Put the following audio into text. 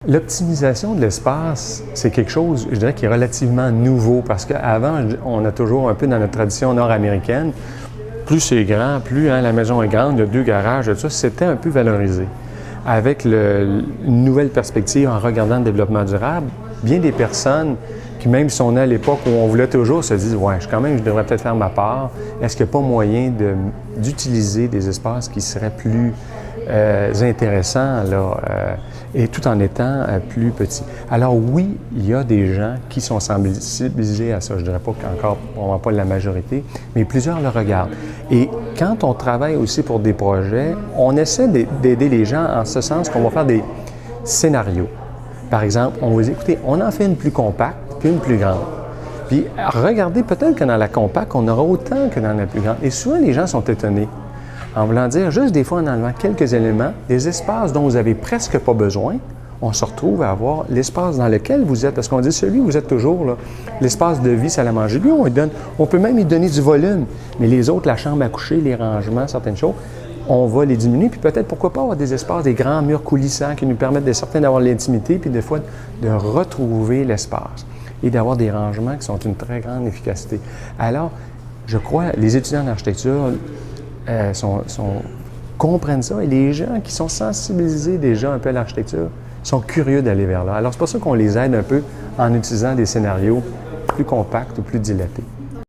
L'optimisation de l'espace, c'est quelque chose, je dirais, qui est relativement nouveau parce qu'avant, on a toujours un peu dans notre tradition nord-américaine, plus c'est grand, plus la maison est grande, il y a 2 garages, tout ça, c'était un peu valorisé. Avec une nouvelle perspective en regardant le développement durable, bien des personnes qui, même si on est à l'époque où on voulait toujours, se disent « ouais, je devrais peut-être faire ma part. Est-ce qu'il n'y a pas moyen d'utiliser des espaces qui seraient plus intéressants là, et tout en étant plus petits. » Alors oui, il y a des gens qui sont sensibilisés à ça. Je ne dirais pas qu'encore, probablement pas la majorité, mais plusieurs le regardent. Et quand on travaille aussi pour des projets, on essaie d'aider les gens en ce sens qu'on va faire des scénarios. Par exemple, on va dire, écoutez, on en fait une plus compacte puis une plus grande. Puis regardez, peut-être que dans la compacte, on aura autant que dans la plus grande. Et souvent, les gens sont étonnés. En voulant dire, juste des fois en enlevant quelques éléments, des espaces dont vous n'avez presque pas besoin, on se retrouve à avoir l'espace dans lequel vous êtes. Parce qu'on dit, celui où vous êtes toujours, là, l'espace de vie, salle à manger. Lui, on peut même y donner du volume. Mais les autres, la chambre à coucher, les rangements, certaines choses, on va les diminuer. Puis peut-être, pourquoi pas avoir des espaces, des grands murs coulissants qui nous permettent d'avoir l'intimité, puis des fois de retrouver l'espace et d'avoir des rangements qui sont d'une très grande efficacité. Alors, je crois, les étudiants en architecture comprennent ça et les gens qui sont sensibilisés déjà un peu à l'architecture sont curieux d'aller vers là. Alors, c'est pour ça qu'on les aide un peu en utilisant des scénarios plus compacts ou plus dilatés.